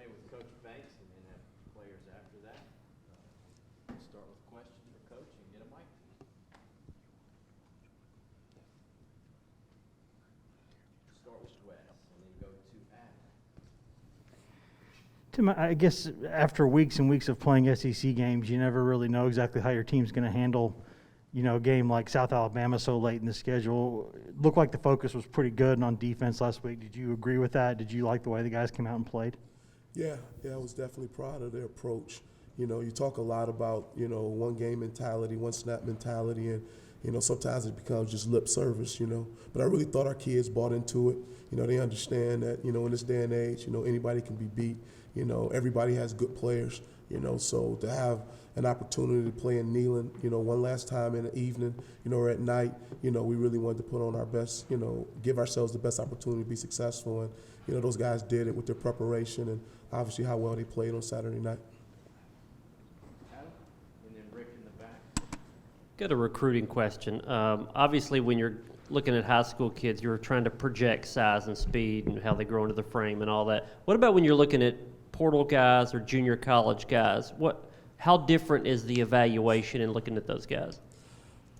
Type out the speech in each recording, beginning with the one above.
with Coach Banks and then have players after that. Start with questions for Coach and get a mic. Start with Wes and then go to Adam. Tim, I guess after weeks and weeks of playing SEC games, you never really know exactly how your team's going to handle, a game like South Alabama so late in the schedule. It looked like the focus was pretty good on defense last week. Did you agree with that? Did you like the way the guys came out and played? Yeah, I was definitely proud of their approach. You talk a lot about, one game mentality, one snap mentality, and, sometimes it becomes just lip service, But I really thought our kids bought into it. They understand that, in this day and age, anybody can be beat. Everybody has good players, so to have an opportunity to play in Neyland, one last time in the evening, or at night, we really wanted to put on our best, give ourselves the best opportunity to be successful. And, those guys did it with their preparation and obviously how well they played on Saturday night. Adam, and then Rick in the back. Got a recruiting question. Obviously, when you're looking at high school kids, you're trying to project size and speed and how they grow into the frame and all that. What about when you're looking at portal guys or junior college guys? How different is the evaluation in looking at those guys?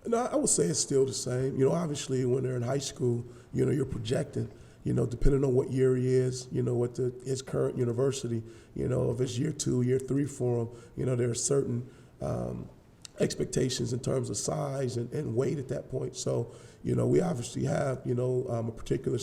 No, I would say it's still the same. Obviously when they're in high school, you're projecting, depending on what year he is, what his current university, if it's year 2, year 3 for him, there are certain expectations in terms of size and weight at that point. So, we obviously have, a particular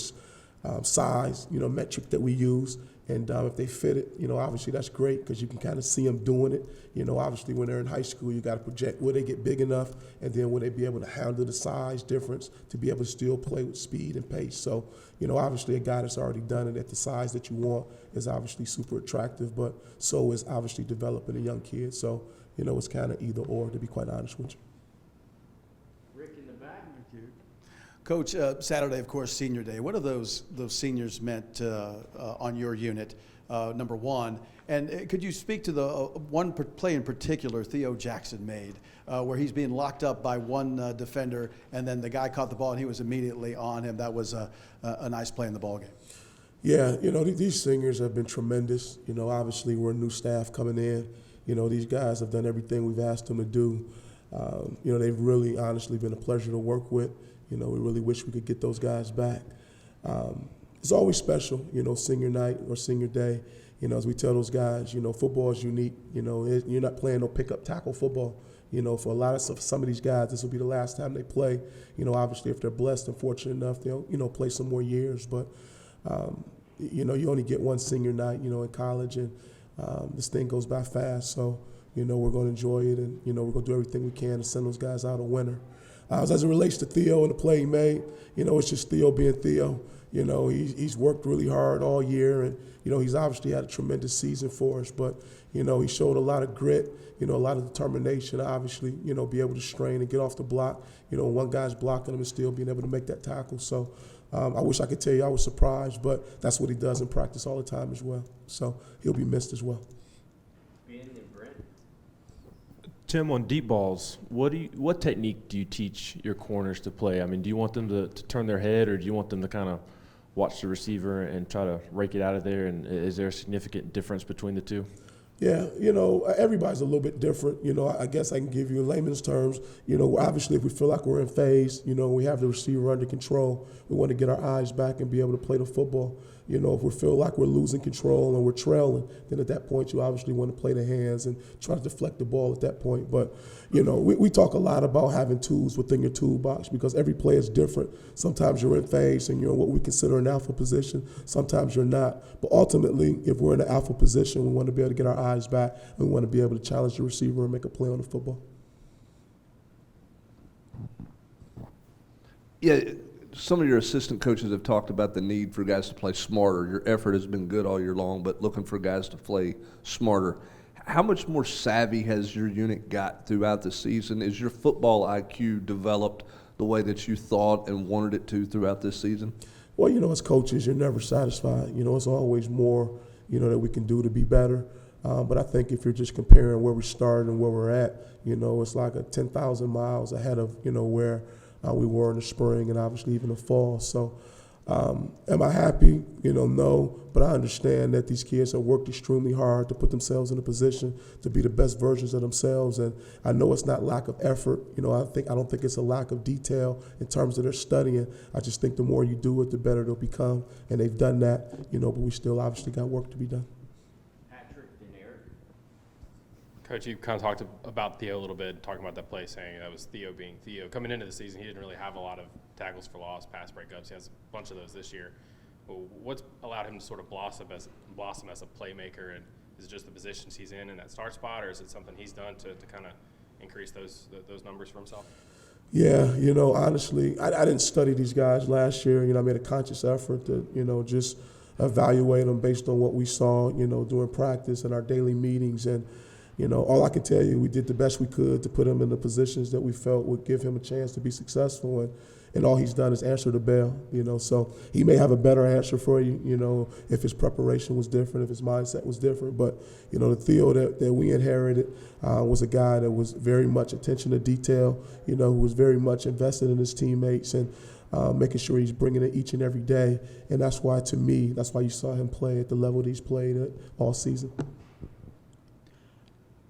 size, metric that we use. And if they fit it, obviously that's great because you can kind of see them doing it. Obviously when they're in high school, you got to project will they get big enough, and then will they be able to handle the size difference to be able to still play with speed and pace. So, obviously a guy that's already done it at the size that you want is obviously super attractive, but so is obviously developing a young kid. So, it's kind of either or, to be quite honest with you. Rick in the back. Thank you. Coach, Saturday, of course, senior day. What are those seniors meant on your unit, number one? And could you speak to the one play in particular Theo Jackson made, where he's being locked up by one defender, and then the guy caught the ball and he was immediately on him? That was a nice play in the ballgame. Yeah, these seniors have been tremendous. Obviously we're a new staff coming in. These guys have done everything we've asked them to do. They've really honestly been a pleasure to work with. We really wish we could get those guys back. It's always special, senior night or senior day. As we tell those guys, football is unique. You're not playing no pickup tackle football. For a lot of some of these guys, this will be the last time they play. Obviously if they're blessed and fortunate enough, they'll, play some more years. But, you only get one senior night, in college, and this thing goes by fast. So, we're going to enjoy it, and, we're going to do everything we can to send those guys out a winner. As it relates to Theo and the play he made, it's just Theo being Theo. He's worked really hard all year, and, he's obviously had a tremendous season for us. But, he showed a lot of grit, a lot of determination, obviously, be able to strain and get off the block. One guy's blocking him and still being able to make that tackle. So I wish I could tell you I was surprised, but that's what he does in practice all the time as well. So he'll be missed as well. Tim, on deep balls, what technique do you teach your corners to play? I mean, do you want them to turn their head, or do you want them to kind of watch the receiver and try to rake it out of there? And is there a significant difference between the two? Yeah, everybody's a little bit different. I guess I can give you in layman's terms, obviously if we feel like we're in phase, we have the receiver under control, we want to get our eyes back and be able to play the football. If we feel like we're losing control and we're trailing, then at that point you obviously want to play the hands and try to deflect the ball at that point. But, we talk a lot about having tools within your toolbox because every play is different. Sometimes you're in phase and you're in what we consider an alpha position. Sometimes you're not. But ultimately, if we're in an alpha position, we want to be able to get our eyes back and we want to be able to challenge the receiver and make a play on the football. Yeah. Some of your assistant coaches have talked about the need for guys to play smarter. Your effort has been good all year long, but looking for guys to play smarter. How much more savvy has your unit got throughout the season? Is your football IQ developed the way that you thought and wanted it to throughout this season? Well, as coaches, you're never satisfied. It's always more, that we can do to be better. But I think if you're just comparing where we started and where we're at, it's like a 10,000 miles ahead of, where we were in the spring and obviously even the fall. So, Am I happy? No, but I understand that these kids have worked extremely hard to put themselves in a position to be the best versions of themselves, and I know it's not lack of effort. I don't think it's a lack of detail in terms of their studying. I just think the more you do it, the better they'll become, and they've done that. But we still obviously got work to be done. Patrick and Eric. Coach, you kind of talked about Theo a little bit, talking about that play, saying that was Theo being Theo. Coming into the season, he didn't really have a lot of tackles for loss, pass breakups. He has a bunch of those this year. Well, what's allowed him to sort of blossom as a playmaker? And is it just the positions he's in that star spot, or is it something he's done to kind of increase those numbers for himself? Yeah, honestly, I didn't study these guys last year. I made a conscious effort to, just evaluate them based on what we saw, during practice and our daily meetings. And, all I can tell you, we did the best we could to put him in the positions that we felt would give him a chance to be successful. And all he's done is answer the bell, So he may have a better answer for you, if his preparation was different, if his mindset was different. But, the Theo that we inherited was a guy that was very much attention to detail, who was very much invested in his teammates and making sure he's bringing it each and every day. And that's why, to me, you saw him play at the level that he's played at all season.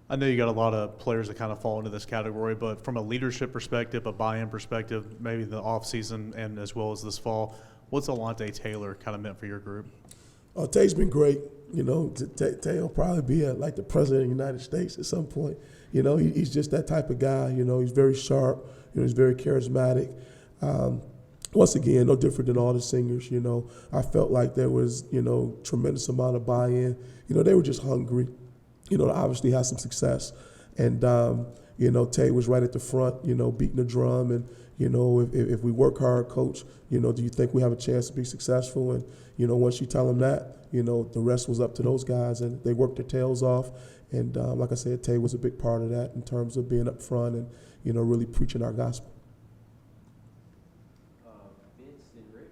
I know you got a lot of players that kind of fall into this category, but from a leadership perspective, a buy-in perspective, maybe the offseason and as well as this fall, what's Alontae Taylor kind of meant for your group? Tay's been great. Tay will probably be like the president of the United States at some point. He's just that type of guy. He's very sharp. He's very charismatic. Once again, no different than all the singers. I felt like there was, tremendous amount of buy-in. They were just hungry. To obviously have some success. And, Tay was right at the front, beating the drum. And, if we work hard, coach, do you think we have a chance to be successful? And, once you tell them that, the rest was up to those guys. And they worked their tails off. And like I said, Tay was a big part of that in terms of being up front and, really preaching our gospel. Vince and Rick.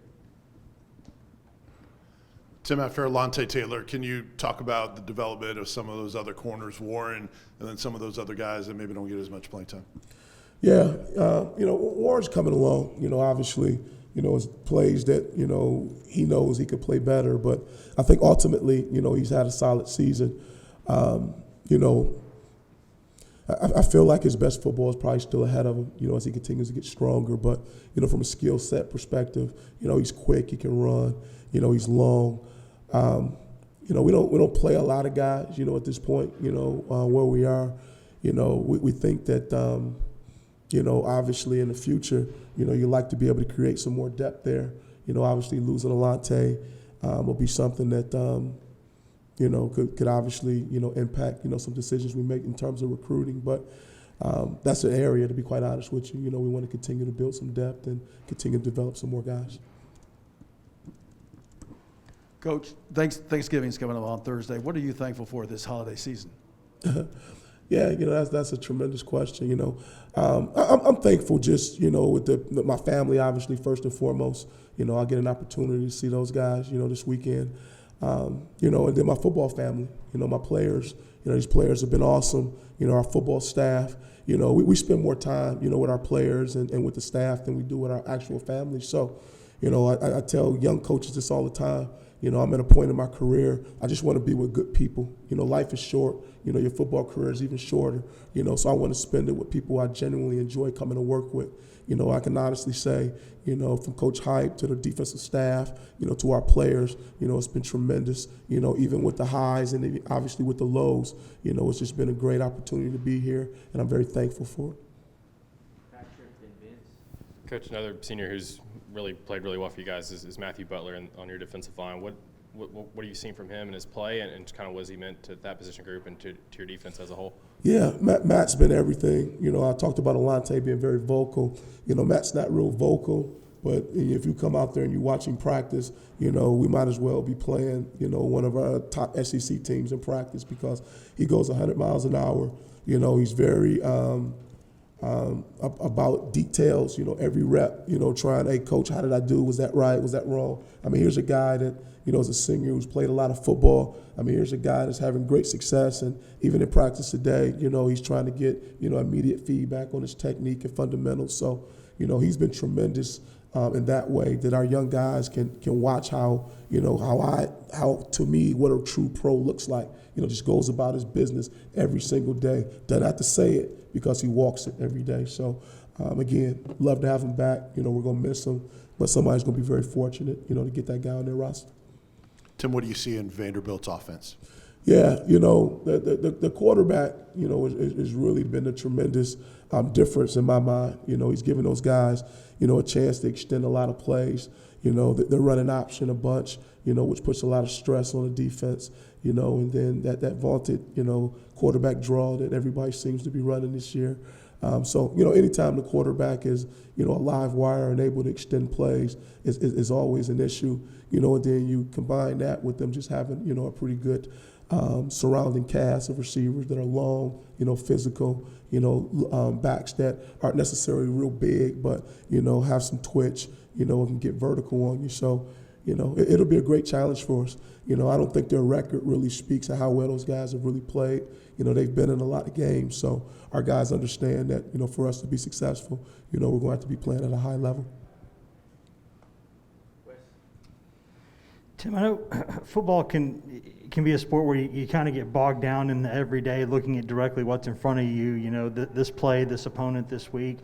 Tim, after Alontae Taylor, can you talk about the development of some of those other corners, Warren, and then some of those other guys that maybe don't get as much playing time? Yeah, Warren's coming along. Obviously, it's plays that, he knows he could play better. But I think ultimately, he's had a solid season. I feel like his best football is probably still ahead of him, as he continues to get stronger. But, from a skill set perspective, he's quick, he can run, he's long. We don't play a lot of guys, at this point, where we are. We think that, obviously in the future, you like to be able to create some more depth there. Obviously losing Alontae will be something that, could obviously, impact, some decisions we make in terms of recruiting. But that's an area, to be quite honest with you, we want to continue to build some depth and continue to develop some more guys. Coach, Thanksgiving's coming up on Thursday. What are you thankful for this holiday season? Yeah, that's a tremendous question. I'm thankful just, with my family, obviously, first and foremost. I get an opportunity to see those guys, this weekend. And then my football family, my players. These players have been awesome. Our football staff. We spend more time, with our players and with the staff than we do with our actual families. So, I tell young coaches this all the time. I'm at a point in my career, I just want to be with good people. Life is short. Your football career is even shorter. So I want to spend it with people I genuinely enjoy coming to work with. I can honestly say, from Coach Hype to the defensive staff, to our players, it's been tremendous. Even with the highs and obviously with the lows, it's just been a great opportunity to be here, and I'm very thankful for it. Patrick and Vince. Coach, another senior who's really played really well for you guys is Mathew Butler on your defensive line. What are you seeing from him in his play, and kind of what has he meant to that position group and to your defense as a whole? Yeah, Matt's been everything. I talked about Alontae being very vocal. Matt's not real vocal, but if you come out there and you watch him practice, we might as well be playing, one of our top SEC teams in practice because he goes 100 miles an hour. He's very about details, every rep, trying, hey, coach, how did I do? Was that right? Was that wrong? Here's a guy that, is a senior who's played a lot of football. Here's a guy that's having great success. And even in practice today, he's trying to get, immediate feedback on his technique and fundamentals. So, he's been tremendous in that way, that our young guys can watch how to me what a true pro looks like. Just goes about his business every single day. Doesn't have to say it because he walks it every day. So again, love to have him back. We're gonna miss him, but somebody's gonna be very fortunate, to get that guy on their roster. Tim, what do you see in Vanderbilt's offense? Yeah, the quarterback, has really been a tremendous difference in my mind. He's given those guys, a chance to extend a lot of plays. They're running option a bunch, which puts a lot of stress on the defense, and then that vaunted, quarterback draw that everybody seems to be running this year. So, anytime the quarterback is, a live wire and able to extend plays is always an issue, and then you combine that with them just having, a pretty good surrounding cast of receivers that are long, physical, backs that aren't necessarily real big, but, have some twitch, and can get vertical on you. So, it'll be a great challenge for us. I don't think their record really speaks to how well those guys have really played. They've been in a lot of games. So our guys understand that, for us to be successful, we're going to have to be playing at a high level. Tim, I know football can be a sport where you kind of get bogged down in the everyday, looking at directly what's in front of you, this play, this opponent this week.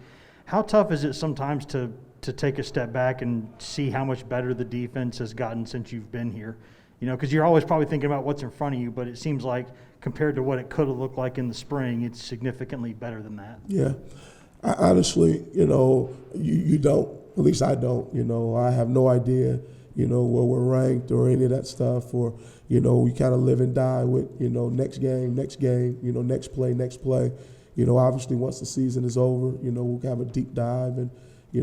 How tough is it sometimes to take a step back and see how much better the defense has gotten since you've been here? Because you're always probably thinking about what's in front of you, but it seems like compared to what it could have looked like in the spring, it's significantly better than that. Yeah. Honestly, you don't, at least I don't, I have no idea, where we're ranked or any of that stuff, or, we kind of live and die with, next game, next play. Obviously once the season is over, we'll have a deep dive and,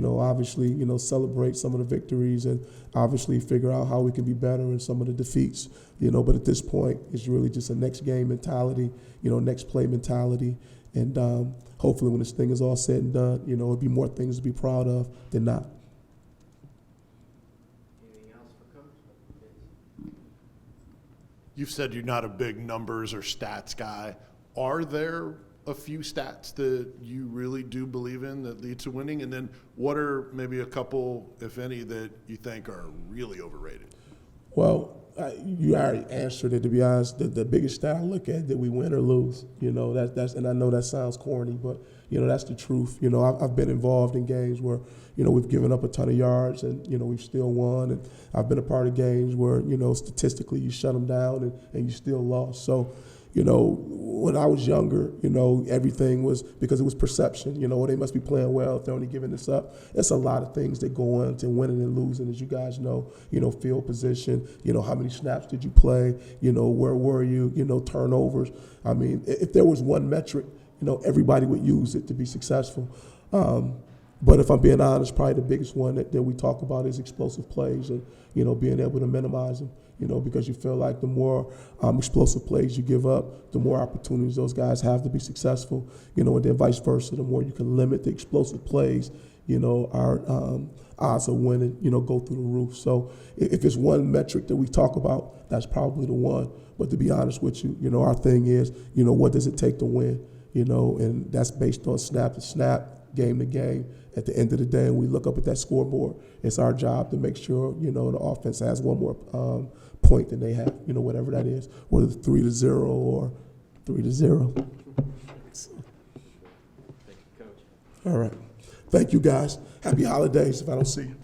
obviously, celebrate some of the victories and obviously figure out how we can be better in some of the defeats, but at this point, it's really just a next game mentality, next play mentality. And hopefully when this thing is all said and done, it'll be more things to be proud of than not. Anything else for Coach? You've said you're not a big numbers or stats guy. Are there a few stats that you really do believe in that lead to winning? And then what are maybe a couple, if any, that you think are really overrated? Well, you already answered it, to be honest. The biggest stat I look at, did we win or lose? That's and I know that sounds corny, but, that's the truth. I've been involved in games where, we've given up a ton of yards and, we've still won. And I've been a part of games where, statistically you shut them down and you still lost. So, when I was younger, everything was because it was perception. They must be playing well if they're only giving this up. It's a lot of things that go into winning and losing, as you guys know. Field position. How many snaps did you play? Where were you? Turnovers. I mean, if there was one metric, everybody would use it to be successful. But if I'm being honest, probably the biggest one that we talk about is explosive plays and, being able to minimize them, because you feel like the more explosive plays you give up, the more opportunities those guys have to be successful, and then vice versa. The more you can limit the explosive plays, our odds of winning, go through the roof. So if it's one metric that we talk about, that's probably the one. But to be honest with you, our thing is, what does it take to win? And that's based on snap to snap, game to game. At the end of the day, when we look up at that scoreboard, it's our job to make sure, the offense has one more point than they have, whatever that is, whether it's 3-0 or 3-0. Thank you, Coach. All right. Thank you, guys. Happy holidays if I don't see you.